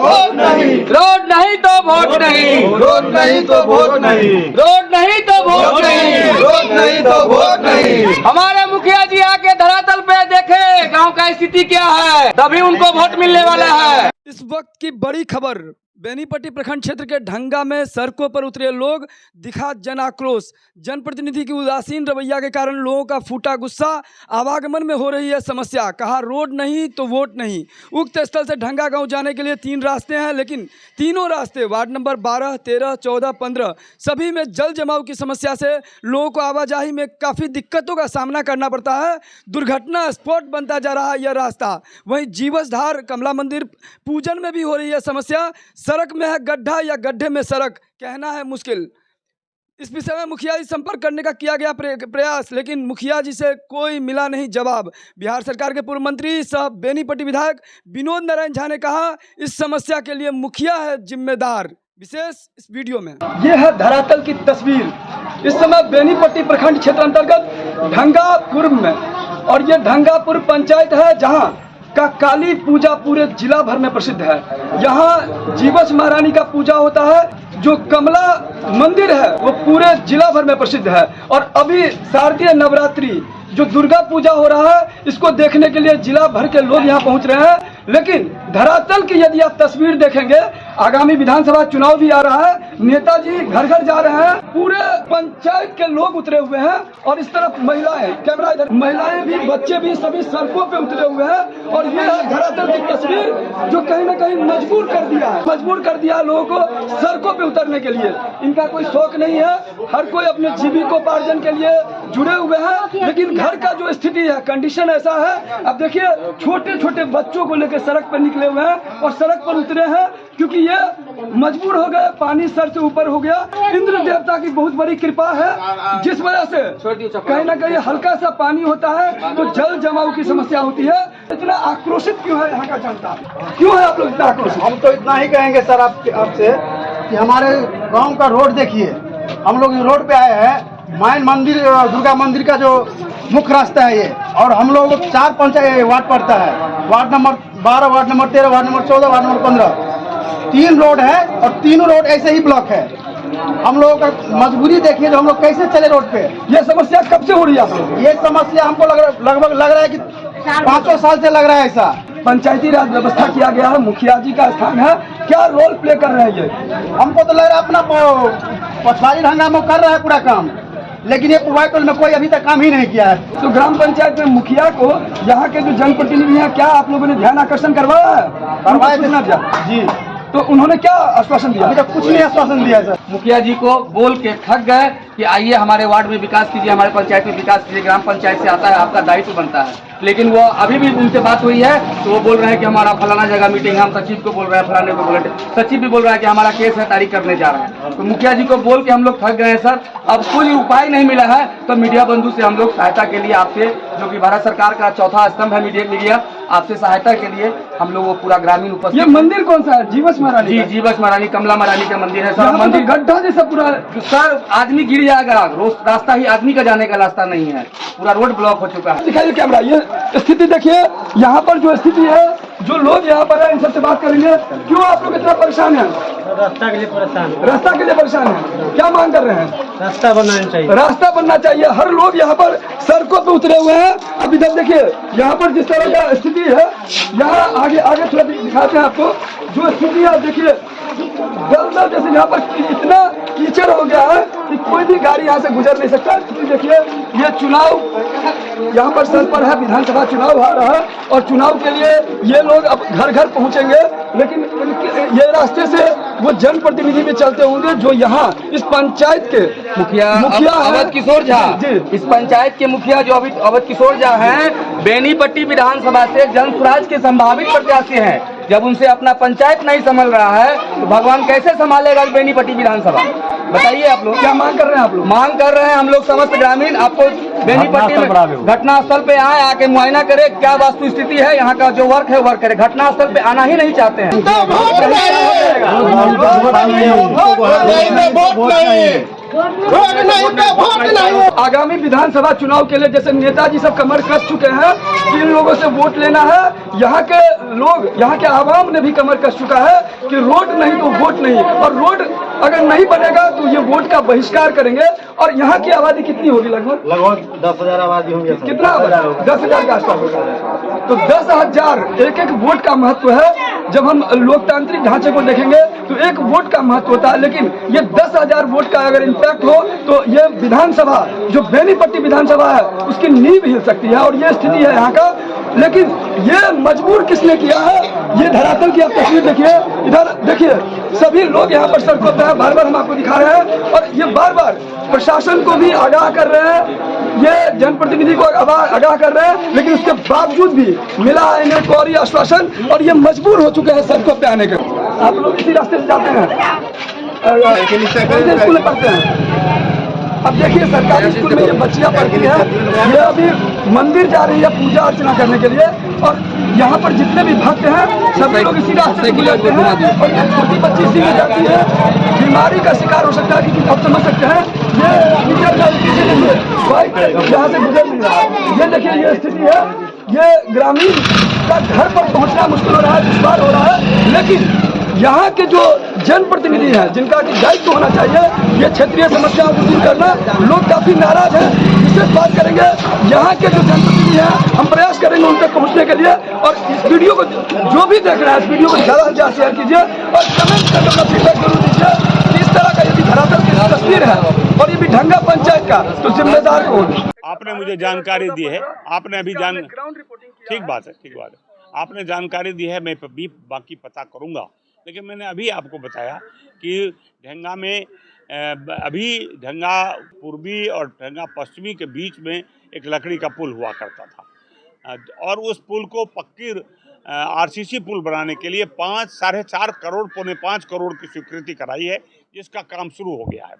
Vote नहीं, road नहीं तो वोट नहीं, रोड नहीं तो वोट नहीं, रोड नहीं तो वोट नहीं, रोड नहीं तो वोट नहीं। हमारे मुखिया जी आके धरातल पे देखे गांव का स्थिति क्या है, तभी उनको वोट मिलने वाला है। इस वक्त की बड़ी खबर, बेनीपट्टी प्रखंड क्षेत्र के ढंगा में सड़कों पर उतरे लोग, दिखा जन आक्रोश। जनप्रतिनिधि की उदासीन रवैया के कारण लोगों का फूटा गुस्सा, आवागमन में हो रही है समस्या। कहा रोड नहीं तो वोट नहीं। उक्त स्थल से ढंगा गांव जाने के लिए 3 रास्ते हैं, लेकिन तीनों रास्ते वार्ड नंबर 12, 13, 14, 15 सभी में जल जमाव की समस्या से लोगों को आवाजाही में काफ़ी दिक्कतों का सामना करना पड़ता है। दुर्घटना स्पॉट बनता जा रहा है यह रास्ता। वहीं जीवसधार कमला मंदिर पूजन में भी हो रही है समस्या। सड़क में है गड्ढा या गड्ढे में सड़क, कहना है मुश्किल। इस विषय में मुखिया जी संपर्क करने का किया गया प्रयास, लेकिन मुखिया जी से कोई मिला नहीं जवाब। बिहार सरकार के पूर्व मंत्री सह बेनीपट्टी विधायक विनोद नारायण झा ने कहा इस समस्या के लिए मुखिया है जिम्मेदार। विशेष इस वीडियो में यह है धरातल की तस्वीर। इस समय बेनीपट्टी प्रखंड क्षेत्र अंतर्गत ढंगापुर में, और ये ढंगापुर पंचायत है जहाँ का काली पूजा पूरे जिला भर में प्रसिद्ध है। यहाँ जीवस महारानी का पूजा होता है। जो कमला मंदिर है वो पूरे जिला भर में प्रसिद्ध है। और अभी शारदीय नवरात्रि जो दुर्गा पूजा हो रहा है, इसको देखने के लिए जिला भर के लोग यहाँ पहुँच रहे हैं। लेकिन धरातल की यदि आप तस्वीर देखेंगे, आगामी विधानसभा चुनाव भी आ रहा है, नेताजी घर घर जा रहे हैं, पूरे पंचायत के लोग उतरे हुए हैं। और इस तरफ महिलाएं, कैमरा इधर, महिलाएं भी, बच्चे भी सभी सड़कों पे उतरे हुए हैं। और ये है धरातल की तस्वीर जो कहीं ना कहीं मजबूर कर दिया लोगों को सड़कों पे उतरने के लिए। इनका कोई शौक नहीं है, हर कोई अपने जीविकोपार्जन के लिए जुड़े हुए हैं। लेकिन घर का जो स्थिति है, कंडीशन ऐसा है। अब देखिए छोटे छोटे बच्चों को लेकर सड़क पर निकले हुए हैं और सड़क पर उतरे हैं क्योंकि ये मजबूर हो गए, पानी सर से ऊपर हो गया। इंद्र देवता की बहुत बड़ी कृपा है, जिस वजह से कहीं ना कहीं हल्का सा पानी होता है तो जल जमाव की समस्या होती है। इतना आक्रोशित क्यों है यहाँ का जनता, क्यों है आप लोग इतना आक्रोशित? हम तो इतना ही कहेंगे सर आपसे कि हमारे गांव का रोड देखिए। हम लोग रोड पे आए हैं, माइन मंदिर दुर्गा मंदिर का जो मुख्य रास्ता है ये, और हम लोग 4 पंचायत वार्ड पड़ता है। Ward number 12, ward number 13, ward number 14, ward number 15 3 road है और तीनों रोड ऐसे ही ब्लॉक है। हम लोगों का मजबूरी देखिए, जो हम लोग कैसे चले रोड पे। ये समस्या कब से हो रही है? ये समस्या हमको लगभग लग रहा है कि 5 साल से लग रहा है ऐसा। पंचायती राज व्यवस्था किया गया है, मुखिया जी का स्थान है, क्या रोल प्ले कर रहे हैं ये? हमको तो लग रहा है अपना पछवाड़ी ढंगा में कर रहा है पूरा काम, लेकिन ये पुवाईटोल में कोई अभी तक काम ही नहीं किया है। तो ग्राम पंचायत में मुखिया को यहाँ के जो जनप्रतिनिधि हैं, क्या आप लोगों ने ध्यान आकर्षण करवाया है? करवाया जी। तो उन्होंने क्या आश्वासन दिया? अभी तक कुछ नहीं आश्वासन दिया सर। मुखिया जी को बोल के थक गए कि आइए हमारे वार्ड में विकास कीजिए, हमारे पंचायत में विकास कीजिए, ग्राम पंचायत से आता है, आपका दायित्व बनता है। लेकिन वो अभी भी उनसे बात हुई है तो वो बोल रहे हैं कि हमारा फलाना जगह मीटिंग है, हम सचिव को बोल रहे हैं, फलाने को बोल रहे हैं। सचिव भी बोल रहा है कि हमारा केस है, तारीख करने जा रहे हैं। तो मुखिया जी को बोल के हम लोग थक गए हैं सर। अब कोई उपाय नहीं मिला है तो मीडिया बंधु से हम लोग सहायता के लिए आपसे, जो कि भारत सरकार का चौथा स्तंभ है मीडिया, आपसे सहायता के लिए हम लोग वो पूरा ग्रामीण उपस्थित। ये मंदिर कौन सा है? जीवस महारानी? जी, जीवस महारानी कमला महारानी का मंदिर है सर। मंदिर गड्ढा जैसा पूरा सर, आदमी गिर जाएगा, रास्ता ही आदमी का जाने का रास्ता नहीं है, पूरा रोड ब्लॉक हो चुका है। दिखाइए कैमरा, ये स्थिति देखिए। यहाँ पर जो स्थिति है, जो लोग यहाँ पर है, इन सबसे बात करेंगे। क्यों आप लोग इतना परेशान हैं? रास्ता के लिए परेशान है। रास्ता के लिए परेशान है, क्या मांग कर रहे हैं? रास्ता बनना चाहिए। रास्ता बनना चाहिए। हर लोग यहाँ पर सड़कों पे उतरे हुए हैं। अब इधर देखिए, यहाँ पर जिस तरह का स्थिति है, यहाँ आगे थोड़ा दिखाते हैं आपको। जो स्थिति है देखिए, दलदल जैसे यहाँ पर इतना कीचड़ हो गया है कि कोई भी गाड़ी यहाँ से गुजर नहीं सकता। देखिए, ये चुनाव यहाँ पर सर पर है, विधानसभा चुनाव आ रहा है और चुनाव के लिए ये लोग अब घर घर पहुँचेंगे। लेकिन ये रास्ते से वो जनप्रतिनिधि भी चलते होंगे जो यहाँ इस पंचायत के मुखिया अवध किशोर झा जी, इस पंचायत के मुखिया जो अभी अवध किशोर झा हैं, बेनीपट्टी विधानसभा से जन स्वराज के संभावित प्रत्याशी हैं। जब उनसे अपना पंचायत नहीं संभल रहा है तो भगवान कैसे संभालेगा बेनीपट्टी विधानसभा? बताइए आप लोग क्या मांग कर रहे हैं? आप लोग मांग कर रहे हैं, हम लोग समस्त ग्रामीण आपको बेनीपट्टी में घटना स्थल पे आए, आके मुआयना करे, क्या वास्तु स्थिति है, यहाँ का जो वर्क है वर्क करे। घटना स्थल पे आना ही नहीं चाहते हैं। रोड नहीं तो वोट नहीं। आगामी विधानसभा चुनाव के लिए जैसे नेताजी सब कमर कस चुके हैं कि इन लोगों से वोट लेना है, यहाँ के लोग, यहाँ के आवाम ने भी कमर कस चुका है कि रोड नहीं तो वोट नहीं, और रोड अगर नहीं बनेगा तो ये वोट का बहिष्कार करेंगे। और यहाँ की आबादी कितनी होगी? लगभग 10,000 आबादी होंगे। कितना? 10,000 के आसपास होगा। तो 10,000 एक वोट का महत्व है। जब हम लोकतांत्रिक ढांचे को देखेंगे तो एक वोट का महत्व होता है, लेकिन ये 10,000 वोट का अगर इम्पैक्ट हो तो ये विधानसभा, जो बेनीपट्टी विधानसभा है, उसकी नींव हिल सकती है। और ये स्थिति है यहाँ का। लेकिन ये मजबूर किसने किया है? ये धरातल की आप तस्वीर देखिए, इधर देखिए, सभी लोग यहाँ पर सड़कों पर, बार बार हम आपको दिखा रहे हैं, और ये बार बार प्रशासन को भी आगाह कर रहे हैं, ये जनप्रतिनिधि को आगाह कर रहे हैं, लेकिन उसके बावजूद भी मिला इन्हें कोरी आश्वासन, और ये मजबूर हो चुके हैं सड़कों पे आने के। आप लोग इसी रास्ते से जाते हैं, स्कूल में पढ़ते हैं। अब देखिए सरकारी स्कूल में ये बच्चियां पढ़ती हैं, ये अभी मंदिर जा रही है पूजा अर्चना करने के लिए, और यहाँ पर जितने भी भक्त हैं सभी लोग इसी रास्ते से गुजरते हैं, और ये छोटी बच्ची इसी में जाती है, बीमारी का शिकार हो सकता है। क्योंकि आप समझ सकते हैं ये मीटर का पीछे नहीं है, बाइक यहाँ से गुजर नहीं रहा। ये देखिए ये स्थिति है, ये ग्रामीण का घर पर पहुँचना मुश्किल हो रहा है, दुश्वार हो रहा है। लेकिन यहाँ के जो जनप्रतिनिधि हैं, जिनका कि दायित्व होना चाहिए ये क्षेत्रीय समस्याओं को दूर करना, लोग काफी नाराज हैं। विशेष बात करेंगे यहाँ के जो जनप्रतिनिधि हैं, हम प्रयास करेंगे उन तक पहुँचने के लिए। और इस वीडियो को जो भी देख रहे हैं, इस वीडियो को ज़्यादा से ज़्यादा शेयर कीजिए और कमेंट करके अपना फीडबैक जरूर दीजिए कि इस तरह का यदि धरातल की तस्वीर है और ये भी ढंगा पंचायत का, तो जिम्मेदार कौन? आपने मुझे जानकारी दी है, आपने अभी ठीक बात है, आपने जानकारी दी है, मैं भी बाकी पता करूँगा। लेकिन मैंने अभी आपको बताया कि ढंगा में अभी ढंगा पूर्वी और ढंगा पश्चिमी के बीच में एक लकड़ी का पुल हुआ करता था, और उस पुल को पक्की आरसीसी पुल बनाने के लिए 4.5 करोड़, 4.25 करोड़ की स्वीकृति कराई है, जिसका काम शुरू हो गया है।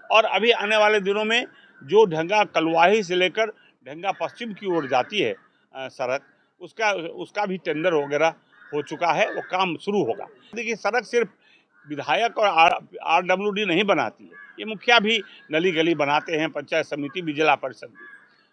और अभी आने वाले दिनों में जो ढंगा कलवाही से लेकर ढंगा पश्चिम की ओर जाती है सड़क, उसका भी टेंडर वगैरह हो चुका है, वो काम शुरू होगा। देखिए सड़क सिर्फ विधायक और आरडब्ल्यूडी नहीं बनाती है, ये मुखिया भी गली गली बनाते हैं, पंचायत समिति भी, जिला परिषद भी,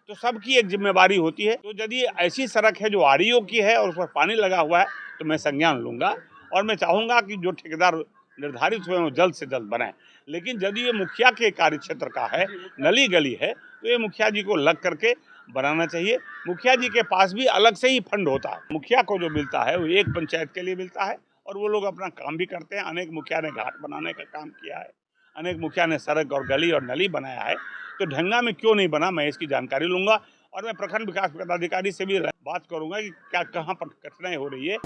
तो सबकी एक जिम्मेवारी होती है। तो यदि ऐसी सड़क है जो आरईओ की है और उस पर पानी लगा हुआ है तो मैं संज्ञान लूँगा, और मैं चाहूँगा कि जो ठेकेदार निर्धारित हुए वो जल्द से जल्द बनाएं। लेकिन यदि ये मुखिया के कार्य क्षेत्र का है, नली गली है, तो ये मुखिया जी को लग करके बनाना चाहिए। मुखिया जी के पास भी अलग से ही फंड होता है, मुखिया को जो मिलता है वो एक पंचायत के लिए मिलता है, और वो लोग अपना काम भी करते हैं। अनेक मुखिया ने घाट बनाने का काम किया है, अनेक मुखिया ने सड़क और गली और नली बनाया है, तो ढंगा में क्यों नहीं बना, मैं इसकी जानकारी लूँगा। और मैं प्रखंड विकास पदाधिकारी से भी बात करूँगा कि क्या कहाँ पर कठिनाई हो रही है।